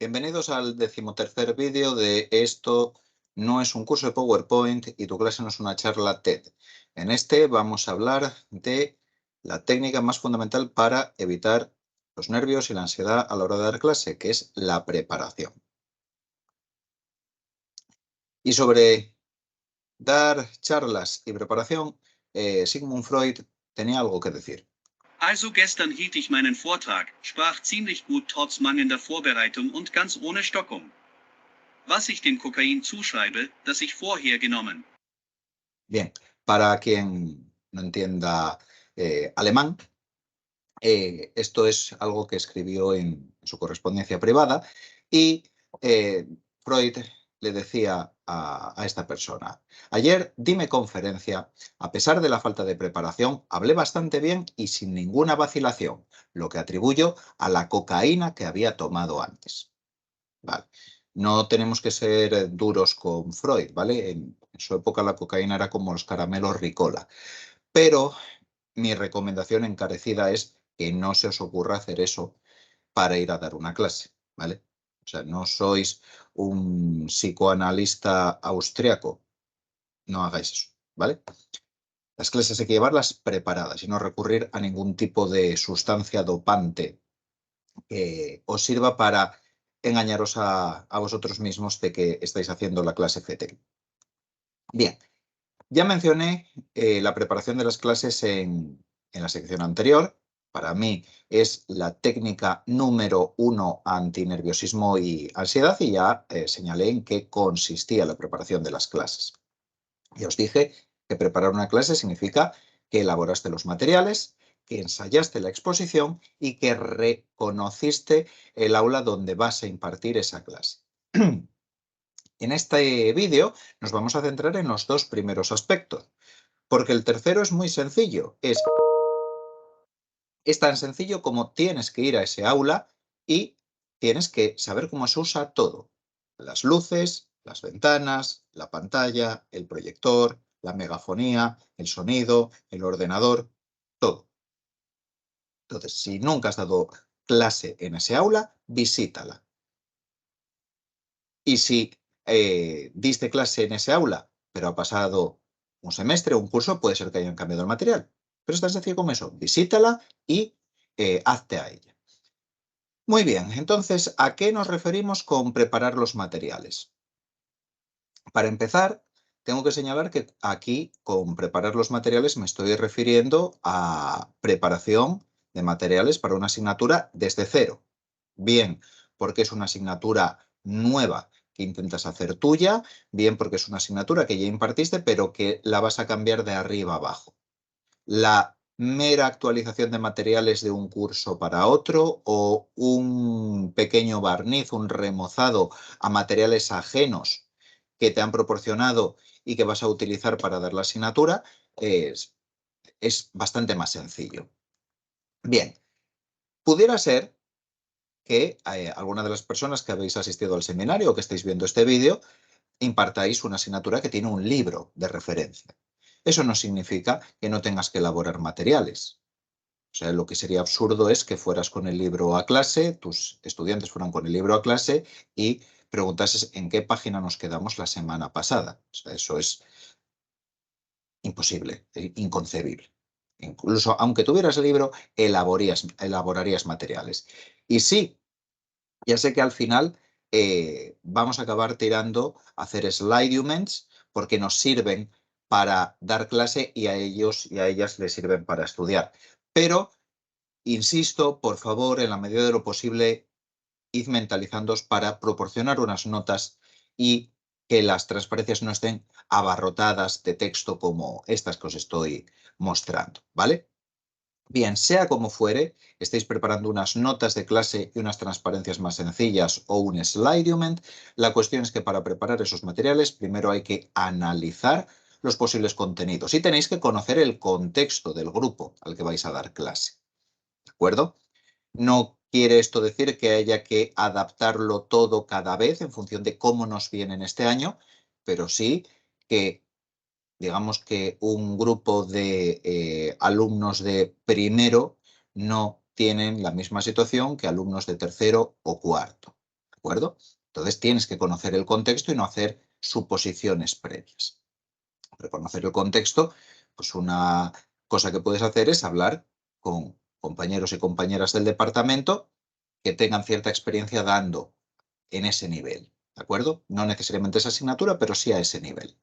Bienvenidos al 13º vídeo de Esto no es un curso de PowerPoint y tu clase no es una charla TED. En este vamos a hablar de la técnica más fundamental para evitar los nervios y la ansiedad a la hora de dar clase, que es la preparación. Y sobre dar charlas y preparación, Sigmund Freud tenía algo que decir. Also gestern hielt ich meinen Vortrag, sprach ziemlich gut trotz mangelnder Vorbereitung und ganz ohne Stockung. Was ich dem Kokain zuschreibe, das ich vorher genommen. Bien, para quien no entienda alemán, esto es algo que escribió en su correspondencia privada y Freud le decía a esta persona: ayer di mi conferencia, a pesar de la falta de preparación, hablé bastante bien y sin ninguna vacilación, lo que atribuyo a la cocaína que había tomado antes. Vale. No tenemos que ser duros con Freud, ¿vale? En su época la cocaína era como los caramelos Ricola, pero mi recomendación encarecida es que no se os ocurra hacer eso para ir a dar una clase, ¿vale? O sea, no sois un psicoanalista austriaco, no hagáis eso, ¿vale? Las clases hay que llevarlas preparadas y no recurrir a ningún tipo de sustancia dopante que os sirva para engañaros a vosotros mismos de que estáis haciendo la clase FETEL. Bien, ya mencioné la preparación de las clases en la sección anterior. Para mí es la técnica número 1 antinerviosismo y ansiedad y ya señalé en qué consistía la preparación de las clases. Y os dije que preparar una clase significa que elaboraste los materiales, que ensayaste la exposición y que reconociste el aula donde vas a impartir esa clase. En este vídeo nos vamos a centrar en los dos primeros aspectos, porque el tercero es muy sencillo. Es tan sencillo como tienes que ir a ese aula y tienes que saber cómo se usa todo. Las luces, las ventanas, la pantalla, el proyector, la megafonía, el sonido, el ordenador, todo. Entonces, si nunca has dado clase en ese aula, visítala. Y si diste clase en ese aula, pero ha pasado un semestre o un curso, puede ser que hayan cambiado el material. Pero es tan sencillo como eso. Visítala y hazte a ella. Muy bien, entonces, ¿a qué nos referimos con preparar los materiales? Para empezar, tengo que señalar que aquí, con preparar los materiales, me estoy refiriendo a preparación de materiales para una asignatura desde cero. Bien, porque es una asignatura nueva que intentas hacer tuya, bien porque es una asignatura que ya impartiste, pero que la vas a cambiar de arriba a abajo. La mera actualización de materiales de un curso para otro o un pequeño barniz, un remozado a materiales ajenos que te han proporcionado y que vas a utilizar para dar la asignatura es bastante más sencillo. Bien, pudiera ser que alguna de las personas que habéis asistido al seminario o que estáis viendo este vídeo impartáis una asignatura que tiene un libro de referencia. Eso no significa que no tengas que elaborar materiales. O sea, lo que sería absurdo es que fueras con el libro a clase, tus estudiantes fueran con el libro a clase y preguntases en qué página nos quedamos la semana pasada. O sea, eso es imposible, inconcebible. Incluso aunque tuvieras el libro, elaborarías materiales. Y sí, ya sé que al final vamos a acabar tirando a hacer slide documents porque nos sirven para dar clase y a ellos y a ellas les sirven para estudiar. Pero, insisto, por favor, en la medida de lo posible, id mentalizándoos para proporcionar unas notas y que las transparencias no estén abarrotadas de texto como estas que os estoy mostrando, ¿vale? Bien, sea como fuere, estéis preparando unas notas de clase y unas transparencias más sencillas o un slide document, la cuestión es que para preparar esos materiales primero hay que analizar los posibles contenidos y tenéis que conocer el contexto del grupo al que vais a dar clase, ¿de acuerdo? No quiere esto decir que haya que adaptarlo todo cada vez en función de cómo nos viene en este año, pero sí que digamos que un grupo de alumnos de primero no tienen la misma situación que alumnos de tercero o cuarto. acuerdo? Entonces tienes que conocer el contexto y no hacer suposiciones previas. Para conocer el contexto, pues una cosa que puedes hacer es hablar con compañeros y compañeras del departamento que tengan cierta experiencia dando en ese nivel, ¿de acuerdo? No necesariamente esa asignatura, pero sí a ese nivel.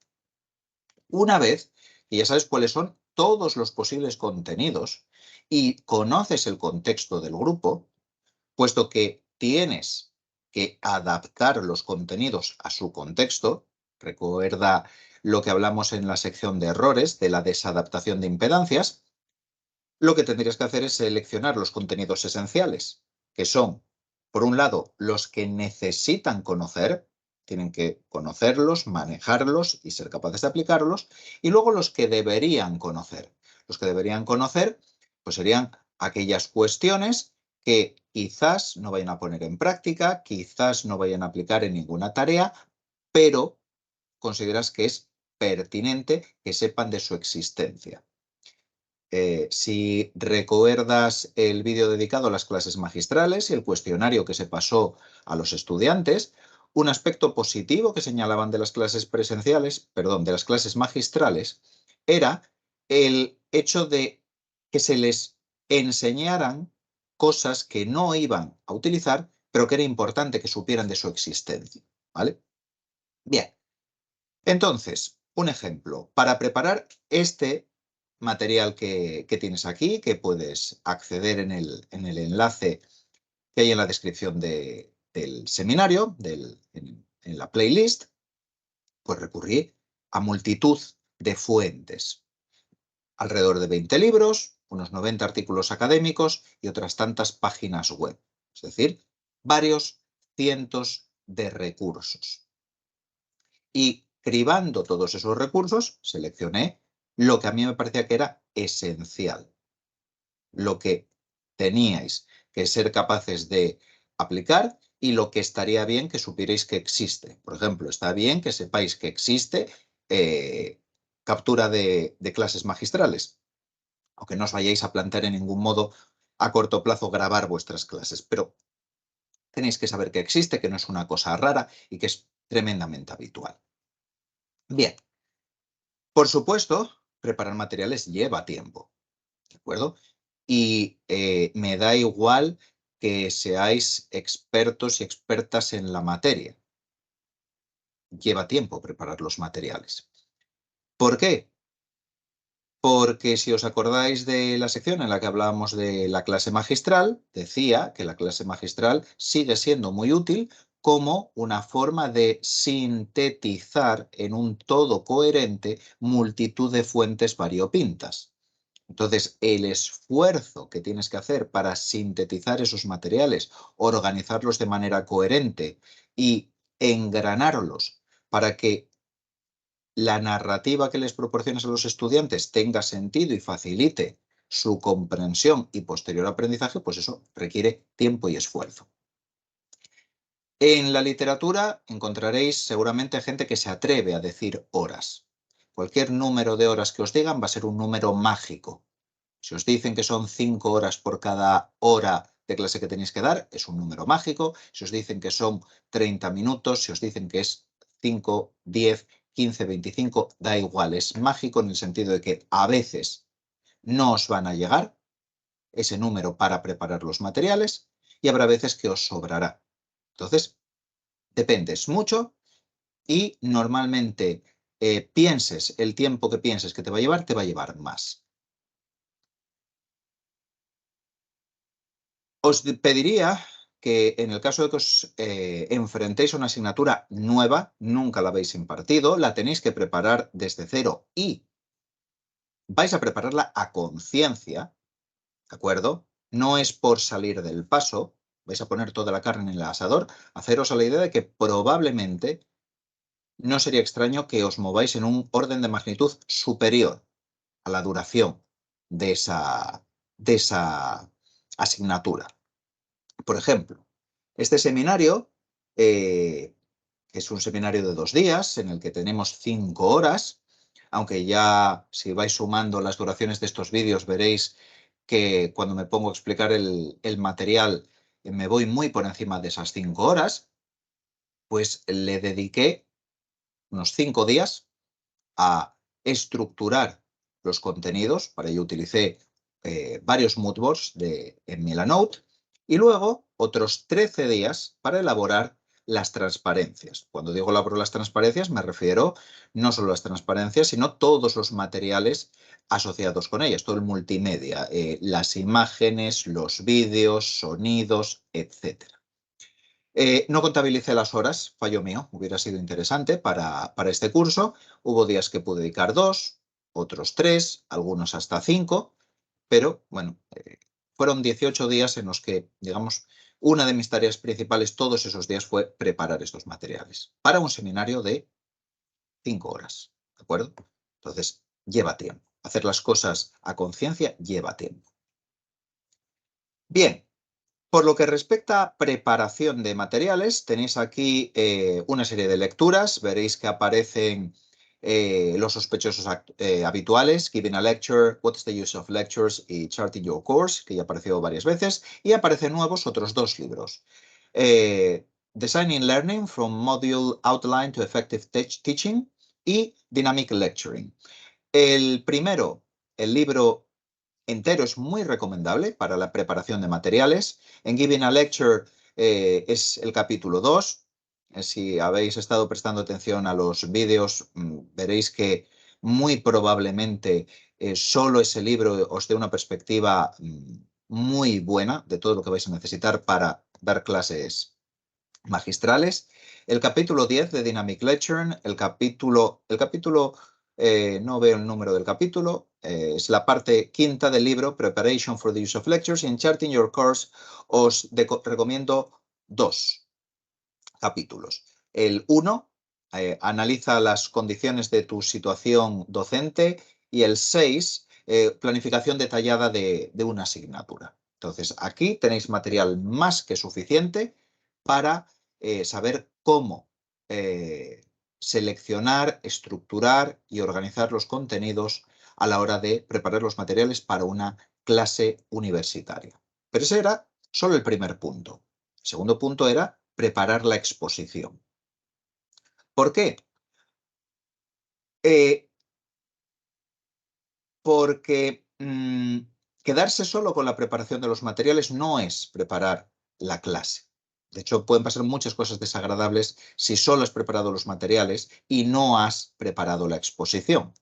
Una vez que ya sabes cuáles son todos los posibles contenidos y conoces el contexto del grupo, puesto que tienes que adaptar los contenidos a su contexto, recuerda lo que hablamos en la sección de errores de la desadaptación de impedancias, lo que tendrías que hacer es seleccionar los contenidos esenciales, que son, por un lado, los que necesitan conocer, tienen que conocerlos, manejarlos y ser capaces de aplicarlos, y luego los que deberían conocer. Los que deberían conocer, pues serían aquellas cuestiones que quizás no vayan a poner en práctica, quizás no vayan a aplicar en ninguna tarea, pero consideras que es pertinente que sepan de su existencia. Si recuerdas el vídeo dedicado a las clases magistrales y el cuestionario que se pasó a los estudiantes, un aspecto positivo que señalaban de las clases presenciales, perdón, de las clases magistrales, era el hecho de que se les enseñaran cosas que no iban a utilizar, pero que era importante que supieran de su existencia, ¿vale? Bien, entonces, un ejemplo, para preparar este material que tienes aquí, que puedes acceder en el enlace que hay en la descripción del seminario, en la playlist, pues recurrí a multitud de fuentes, alrededor de 20 libros, unos 90 artículos académicos y otras tantas páginas web, es decir, varios cientos de recursos. Y cribando todos esos recursos, seleccioné lo que a mí me parecía que era esencial, lo que teníais que ser capaces de aplicar y lo que estaría bien que supierais que existe. Por ejemplo, está bien que sepáis que existe captura de clases magistrales, aunque no os vayáis a plantear en ningún modo a corto plazo grabar vuestras clases, pero tenéis que saber que existe, que no es una cosa rara y que es tremendamente habitual. Bien, por supuesto, preparar materiales lleva tiempo, ¿de acuerdo? Y me da igual que seáis expertos y expertas en la materia. Lleva tiempo preparar los materiales. ¿Por qué? Porque si os acordáis de la sección en la que hablábamos de la clase magistral, decía que la clase magistral sigue siendo muy útil como una forma de sintetizar en un todo coherente multitud de fuentes variopintas. Entonces, el esfuerzo que tienes que hacer para sintetizar esos materiales, organizarlos de manera coherente y engranarlos para que la narrativa que les proporciones a los estudiantes tenga sentido y facilite su comprensión y posterior aprendizaje, pues eso requiere tiempo y esfuerzo. En la literatura encontraréis seguramente gente que se atreve a decir horas. Cualquier número de horas que os digan va a ser un número mágico. Si os dicen que son 5 horas por cada hora de clase que tenéis que dar, es un número mágico. Si os dicen que son 30 minutos, si os dicen que es 5, 10, 15, 25, da igual, es mágico en el sentido de que a veces no os van a llegar ese número para preparar los materiales y habrá veces que os sobrará. Entonces, dependes mucho y normalmente pienses el tiempo que pienses que te va a llevar más. Os pediría que en el caso de que os enfrentéis a una asignatura nueva, nunca la habéis impartido, la tenéis que preparar desde cero y vais a prepararla a conciencia, ¿de acuerdo? No es por salir del paso, vais a poner toda la carne en el asador, haceros a la idea de que probablemente no sería extraño que os mováis en un orden de magnitud superior a la duración de esa asignatura. Por ejemplo, este seminario, que es un seminario de 2 días, en el que tenemos 5 horas, aunque ya si vais sumando las duraciones de estos vídeos veréis que cuando me pongo a explicar el material me voy muy por encima de esas 5 horas, pues le dediqué unos 5 días a estructurar los contenidos. Para ello utilicé varios moodboards en Milanote y luego otros 13 días para elaborar las transparencias. Cuando digo elaboro las transparencias me refiero no solo a las transparencias, sino todos los materiales asociados con ellas, todo el multimedia, las imágenes, los vídeos, sonidos, etc. No contabilicé las horas, fallo mío, hubiera sido interesante para este curso. Hubo días que pude dedicar 2, otros 3, algunos hasta 5, pero bueno, fueron 18 días en los que, digamos, una de mis tareas principales todos esos días fue preparar estos materiales para un seminario de 5 horas, ¿de acuerdo? Entonces, lleva tiempo. Hacer las cosas a conciencia lleva tiempo. Bien. Por lo que respecta a preparación de materiales, tenéis aquí una serie de lecturas. Veréis que aparecen los sospechosos habituales, Giving a Lecture, What is the Use of Lectures y Charting Your Course, que ya apareció varias veces. Y aparecen nuevos otros 2 libros. Designing Learning from Module Outline to Effective Teaching y Dynamic Lecturing. El primero, el libro entero, es muy recomendable para la preparación de materiales. En Giving a Lecture es el capítulo 2. Si habéis estado prestando atención a los vídeos, veréis que muy probablemente solo ese libro os dé una perspectiva muy buena de todo lo que vais a necesitar para dar clases magistrales. El capítulo 10 de Dynamic Lecturing, no veo el número del capítulo, es la parte 5ª del libro, Preparation for the Use of Lectures, y en Charting Your Course os recomiendo 2 capítulos. El 1 analiza las condiciones de tu situación docente y el 6, planificación detallada de una asignatura. Entonces, aquí tenéis material más que suficiente para saber cómo seleccionar, estructurar y organizar los contenidos a la hora de preparar los materiales para una clase universitaria. Pero ese era solo el primer punto. El segundo punto era preparar la exposición. ¿Por qué? Porque quedarse solo con la preparación de los materiales no es preparar la clase. De hecho, pueden pasar muchas cosas desagradables si solo has preparado los materiales y no has preparado la exposición.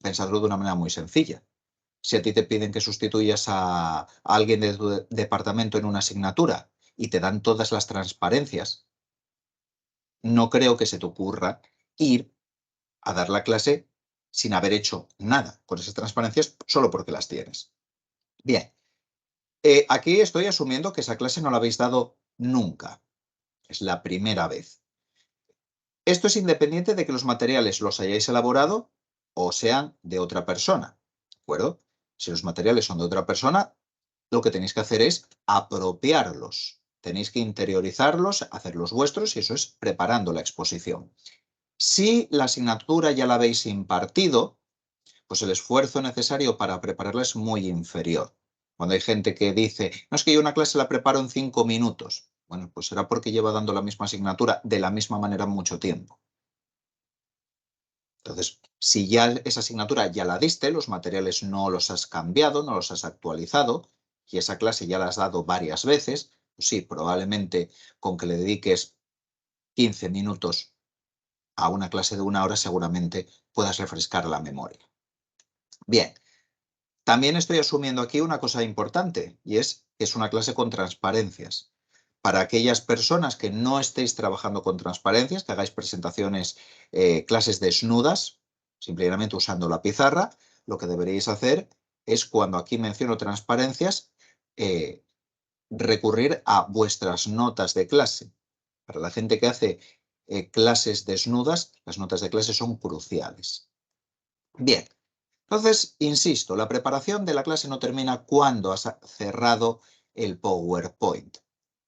Pensadlo de una manera muy sencilla. Si a ti te piden que sustituyas a alguien de tu departamento en una asignatura y te dan todas las transparencias, no creo que se te ocurra ir a dar la clase sin haber hecho nada con esas transparencias solo porque las tienes. Bien, aquí estoy asumiendo que esa clase no la habéis dado nunca. Es la primera vez. Esto es independiente de que los materiales los hayáis elaborado o sean de otra persona, ¿de acuerdo? Si los materiales son de otra persona, lo que tenéis que hacer es apropiarlos. Tenéis que interiorizarlos, hacerlos vuestros, y eso es preparando la exposición. Si la asignatura ya la habéis impartido, pues el esfuerzo necesario para prepararla es muy inferior. Cuando hay gente que dice, no, es que yo una clase la preparo en 5 minutos. Bueno, pues será porque lleva dando la misma asignatura de la misma manera mucho tiempo. Entonces, si ya esa asignatura ya la diste, los materiales no los has cambiado, no los has actualizado, y esa clase ya la has dado varias veces, pues sí, probablemente con que le dediques 15 minutos a una clase de 1 hora seguramente puedas refrescar la memoria. Bien, también estoy asumiendo aquí una cosa importante, y es que es una clase con transparencias. Para aquellas personas que no estéis trabajando con transparencias, que hagáis presentaciones, clases desnudas, simplemente usando la pizarra, lo que deberíais hacer es, cuando aquí menciono transparencias, recurrir a vuestras notas de clase. Para la gente que hace clases desnudas, las notas de clase son cruciales. Bien, entonces, insisto, la preparación de la clase no termina cuando has cerrado el PowerPoint.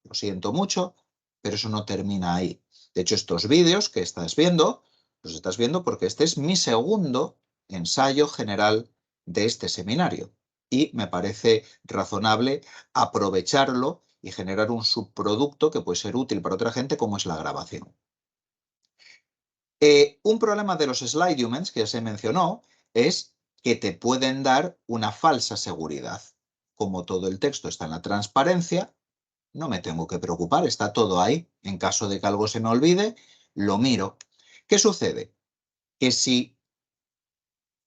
Lo siento mucho, pero eso no termina ahí. De hecho, estos vídeos que estás viendo, los estás viendo porque este es mi segundo ensayo general de este seminario. Y me parece razonable aprovecharlo y generar un subproducto que puede ser útil para otra gente, como es la grabación. Un problema de los slide humans, que ya se mencionó, es que te pueden dar una falsa seguridad. Como todo el texto está en la transparencia, no me tengo que preocupar, está todo ahí. En caso de que algo se me olvide, lo miro. ¿Qué sucede? Que si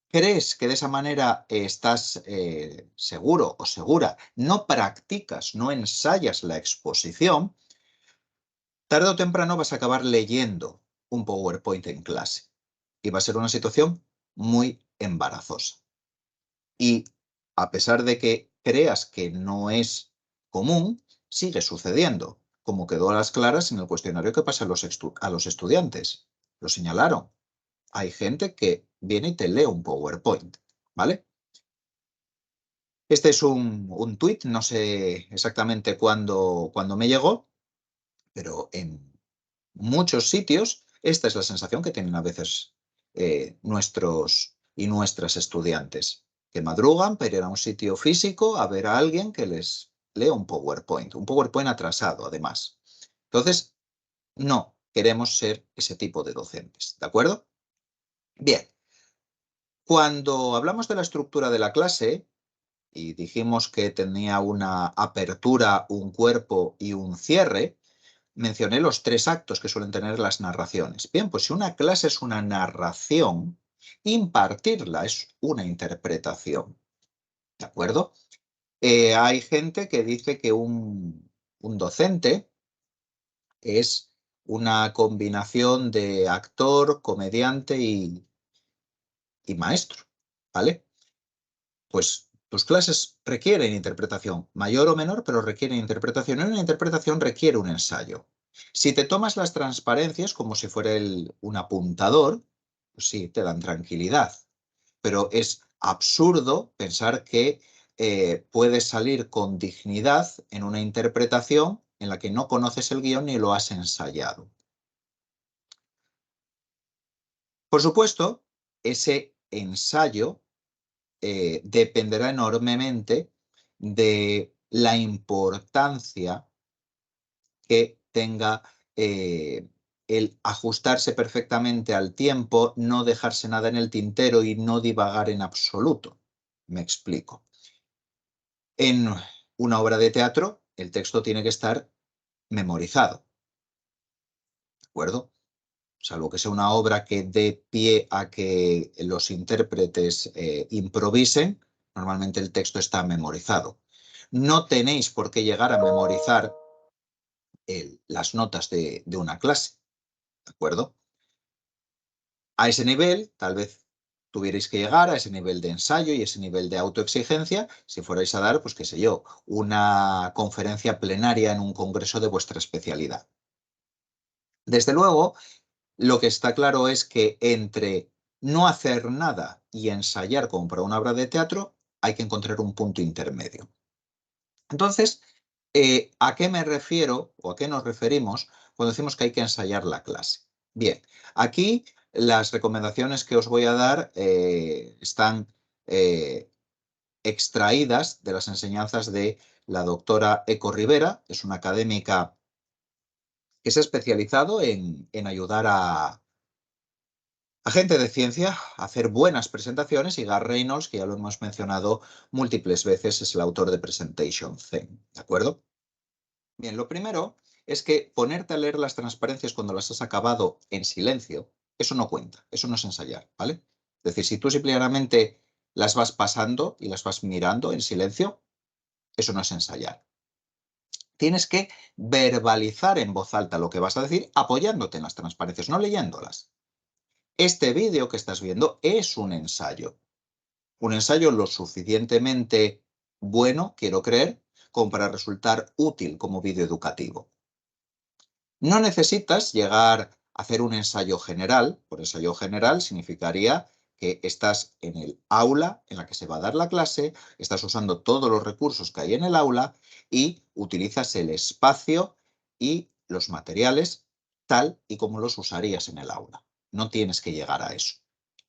crees que de esa manera estás seguro o segura, no practicas, no ensayas la exposición, tarde o temprano vas a acabar leyendo un PowerPoint en clase y va a ser una situación muy embarazosa. Y a pesar de que creas que no es común, sigue sucediendo, como quedó a las claras en el cuestionario que pasa a los estudiantes. Lo señalaron. Hay gente que viene y te lee un PowerPoint, ¿vale? Este es un tuit, no sé exactamente cuándo me llegó, pero en muchos sitios esta es la sensación que tienen a veces nuestros y nuestras estudiantes, que madrugan para ir a un sitio físico a ver a alguien que les lee un PowerPoint atrasado además. Entonces, no queremos ser ese tipo de docentes, ¿de acuerdo? Bien, cuando hablamos de la estructura de la clase y dijimos que tenía una apertura, un cuerpo y un cierre, mencioné los 3 actos que suelen tener las narraciones. Bien, pues si una clase es una narración, impartirla es una interpretación, ¿de acuerdo? Hay gente que dice que un docente es una combinación de actor, comediante y maestro, ¿vale? Pues tus clases requieren interpretación, mayor o menor, pero requieren interpretación. Y una interpretación requiere un ensayo. Si te tomas las transparencias como si fuera un apuntador, pues sí, te dan tranquilidad. Pero es absurdo pensar que puedes salir con dignidad en una interpretación en la que no conoces el guión ni lo has ensayado. Por supuesto, ese ensayo dependerá enormemente de la importancia que tenga el ajustarse perfectamente al tiempo, no dejarse nada en el tintero y no divagar en absoluto. Me explico. En una obra de teatro, el texto tiene que estar memorizado, ¿de acuerdo? Salvo que sea una obra que dé pie a que los intérpretes improvisen, normalmente el texto está memorizado. No tenéis por qué llegar a memorizar las notas de una clase, ¿de acuerdo? A ese nivel, tal vez tuvierais que llegar a ese nivel de ensayo y ese nivel de autoexigencia si fuerais a dar, pues qué sé yo, una conferencia plenaria en un congreso de vuestra especialidad. Desde luego, lo que está claro es que entre no hacer nada y ensayar como para una obra de teatro, hay que encontrar un punto intermedio. Entonces, ¿a qué me refiero o a qué nos referimos cuando decimos que hay que ensayar la clase? Bien, aquí las recomendaciones que os voy a dar están extraídas de las enseñanzas de la doctora Eco Rivera, es una académica que se ha especializado en ayudar a gente de ciencia a hacer buenas presentaciones, y Gar Reynolds, que ya lo hemos mencionado múltiples veces, es el autor de Presentation Zen, ¿de acuerdo? Bien, lo primero es que ponerte a leer las transparencias cuando las has acabado en silencio, eso no cuenta, eso no es ensayar, ¿vale? Es decir, si tú simplemente las vas pasando y las vas mirando en silencio, eso no es ensayar. Tienes que verbalizar en voz alta lo que vas a decir apoyándote en las transparencias, no leyéndolas. Este vídeo que estás viendo es un ensayo lo suficientemente bueno, quiero creer, como para resultar útil como vídeo educativo. No necesitas llegar a hacer un ensayo general. Por ensayo general significaría que estás en el aula en la que se va a dar la clase, estás usando todos los recursos que hay en el aula y utilizas el espacio y los materiales tal y como los usarías en el aula. No tienes que llegar a eso.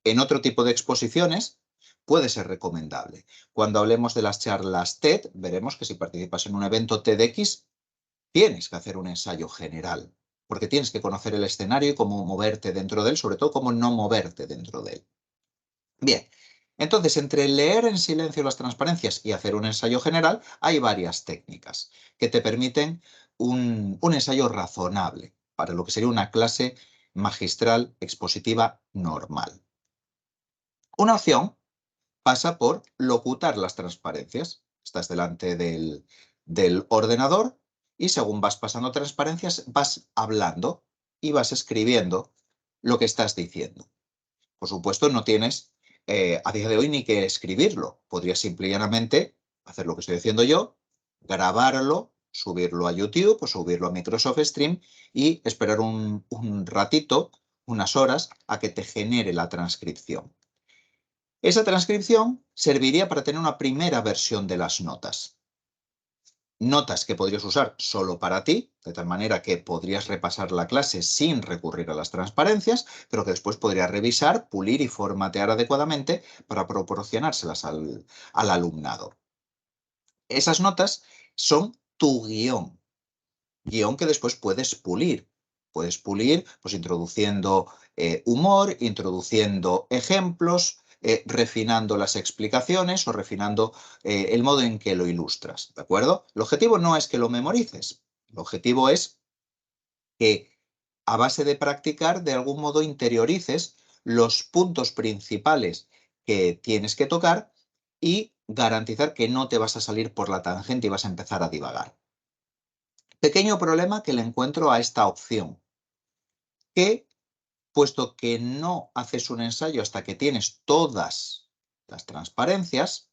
En otro tipo de exposiciones puede ser recomendable. Cuando hablemos de las charlas TED, veremos que si participas en un evento TEDx, tienes que hacer un ensayo general, porque tienes que conocer el escenario y cómo moverte dentro de él, sobre todo cómo no moverte dentro de él. Bien, entonces entre leer en silencio las transparencias y hacer un ensayo general hay varias técnicas que te permiten un ensayo razonable para lo que sería una clase magistral expositiva normal. Una opción pasa por locutar las transparencias. Estás delante del ordenador y según vas pasando transparencias vas hablando y vas escribiendo lo que estás diciendo. Por supuesto, no tienes a día de hoy ni que escribirlo. Podrías simple y llanamente hacer lo que estoy haciendo yo, grabarlo, subirlo a YouTube o subirlo a Microsoft Stream y esperar un ratito, unas horas, a que te genere la transcripción. Esa transcripción serviría para tener una primera versión de las notas. Notas que podrías usar solo para ti, de tal manera que podrías repasar la clase sin recurrir a las transparencias, pero que después podrías revisar, pulir y formatear adecuadamente para proporcionárselas al alumnado. Esas notas son tu guión que después puedes pulir. Puedes pulir pues, introduciendo humor, introduciendo ejemplos, refinando las explicaciones o refinando el modo en que lo ilustras, ¿de acuerdo? El objetivo no es que lo memorices, el objetivo es que a base de practicar, de algún modo interiorices los puntos principales que tienes que tocar y garantizar que no te vas a salir por la tangente y vas a empezar a divagar. Pequeño problema que le encuentro a esta opción, que puesto que no haces un ensayo hasta que tienes todas las transparencias,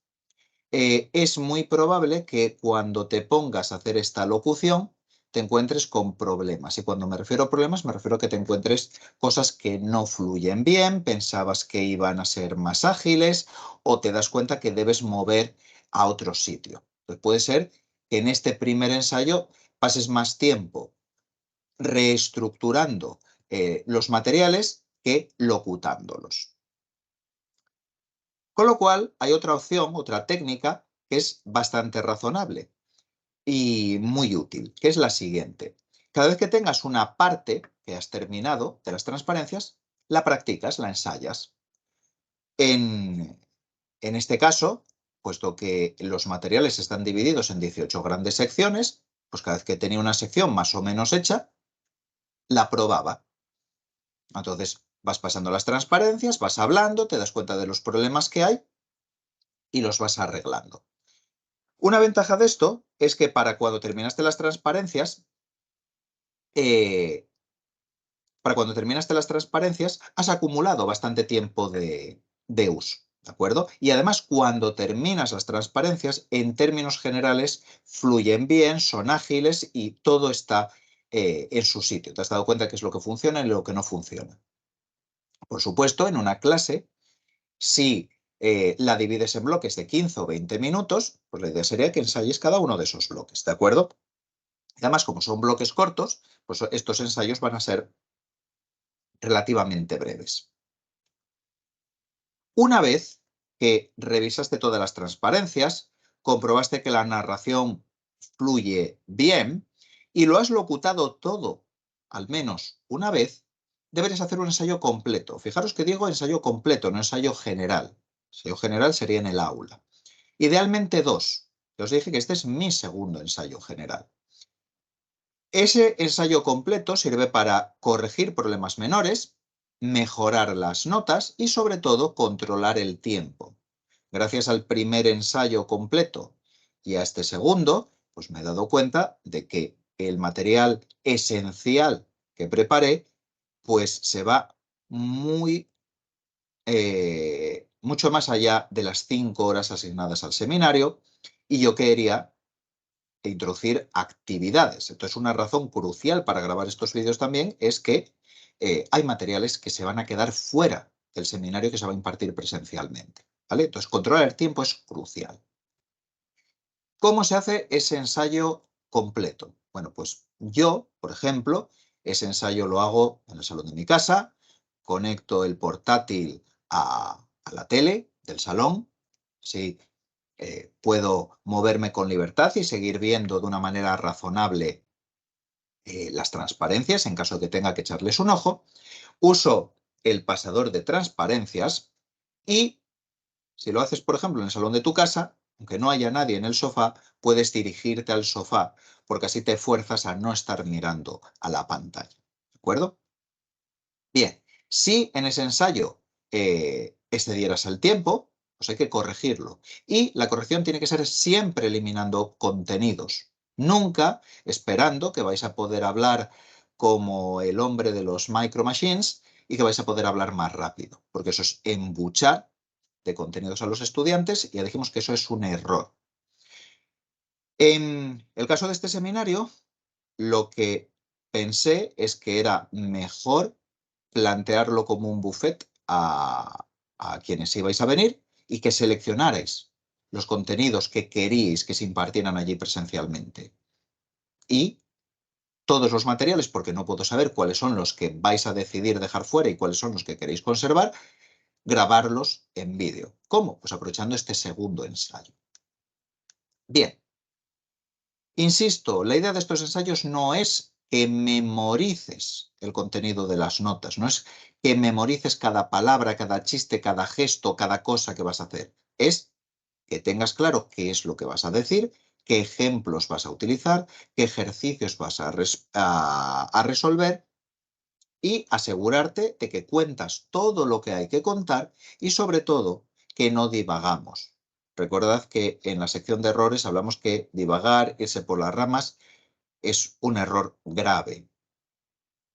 es muy probable que cuando te pongas a hacer esta locución te encuentres con problemas. Y cuando me refiero a problemas, me refiero a que te encuentres cosas que no fluyen bien, pensabas que iban a ser más ágiles o te das cuenta que debes mover a otro sitio. Entonces puede ser que en este primer ensayo pases más tiempo reestructurando los materiales que locutándolos. Con lo cual, hay otra opción, otra técnica, que es bastante razonable y muy útil, que es la siguiente. Cada vez que tengas una parte que has terminado de las transparencias, la practicas, la ensayas. En este caso, puesto que los materiales están divididos en 18 grandes secciones, pues cada vez que tenía una sección más o menos hecha, la probaba. Entonces, vas pasando las transparencias, vas hablando, te das cuenta de los problemas que hay y los vas arreglando. Una ventaja de esto es que para cuando terminaste las transparencias, has acumulado bastante tiempo de uso, ¿de acuerdo? Y además, cuando terminas las transparencias, en términos generales, fluyen bien, son ágiles y todo está en su sitio. Te has dado cuenta de qué es lo que funciona y lo que no funciona. Por supuesto, en una clase, si la divides en bloques de 15 o 20 minutos, pues la idea sería que ensayes cada uno de esos bloques, ¿de acuerdo? Y además, como son bloques cortos, pues estos ensayos van a ser relativamente breves. Una vez que revisaste todas las transparencias, comprobaste que la narración fluye bien y lo has locutado todo al menos una vez, deberías hacer un ensayo completo. Fijaros que digo ensayo completo, no ensayo general. Ensayo general sería en el aula. Idealmente 2. Os dije que este es mi segundo ensayo general. Ese ensayo completo sirve para corregir problemas menores, mejorar las notas y sobre todo controlar el tiempo. Gracias al primer ensayo completo y a este segundo, pues me he dado cuenta de que el material esencial que preparé pues se va mucho más allá de las 5 horas asignadas al seminario y yo quería introducir actividades. Entonces, una razón crucial para grabar estos vídeos también es que hay materiales que se van a quedar fuera del seminario que se va a impartir presencialmente, ¿vale? Entonces, controlar el tiempo es crucial. ¿Cómo se hace ese ensayo completo? Bueno, pues yo, por ejemplo, ese ensayo lo hago en el salón de mi casa, conecto el portátil a la tele del salón, ¿sí? Puedo moverme con libertad y seguir viendo de una manera razonable las transparencias en caso de que tenga que echarles un ojo, uso el pasador de transparencias y si lo haces, por ejemplo, en el salón de tu casa, aunque no haya nadie en el sofá, puedes dirigirte al sofá, porque así te fuerzas a no estar mirando a la pantalla. ¿De acuerdo? Bien, si en ese ensayo excedieras el tiempo, pues hay que corregirlo. Y la corrección tiene que ser siempre eliminando contenidos. Nunca esperando que vais a poder hablar como el hombre de los Micro Machines y que vais a poder hablar más rápido, porque eso es embuchar de contenidos a los estudiantes y ya dijimos que eso es un error. En el caso de este seminario, lo que pensé es que era mejor plantearlo como un buffet a quienes ibais a venir y que seleccionarais los contenidos que queríais que se impartieran allí presencialmente. Y todos los materiales, porque no puedo saber cuáles son los que vais a decidir dejar fuera y cuáles son los que queréis conservar, grabarlos en vídeo. ¿Cómo? Pues aprovechando este segundo ensayo. Bien. Insisto, la idea de estos ensayos no es que memorices el contenido de las notas, no es que memorices cada palabra, cada chiste, cada gesto, cada cosa que vas a hacer. Es que tengas claro qué es lo que vas a decir, qué ejemplos vas a utilizar, qué ejercicios vas a resolver y asegurarte de que cuentas todo lo que hay que contar y sobre todo que no divagamos. Recordad que en la sección de errores hablamos que divagar, irse por las ramas, es un error grave.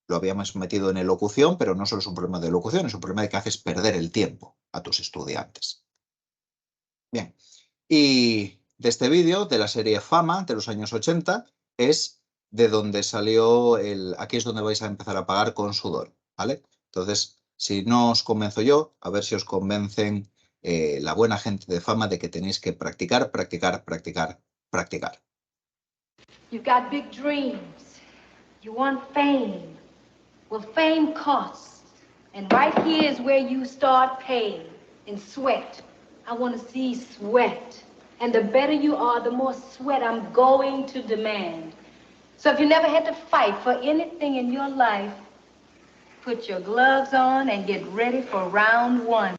Lo habíamos metido en elocución, pero no solo es un problema de elocución, es un problema de que haces perder el tiempo a tus estudiantes. Bien, y de este vídeo, de la serie Fama de los años 80, es de donde salió aquí es donde vais a empezar a pagar con sudor, ¿vale? Entonces, si no os convenzo yo, a ver si os convencen la buena gente de Fama de que tenéis que practicar, practicar, practicar, practicar. You've got big dreams. You want fame. Well, fame costs. And right here is where you start paying in sweat. I want to see sweat. And the better you are, the more sweat I'm going to demand. So if you never had to fight for anything in your life, put your gloves on and get ready for round one.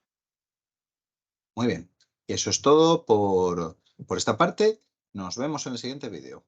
Muy bien. Y eso es todo por esta parte. Nos vemos en el siguiente vídeo.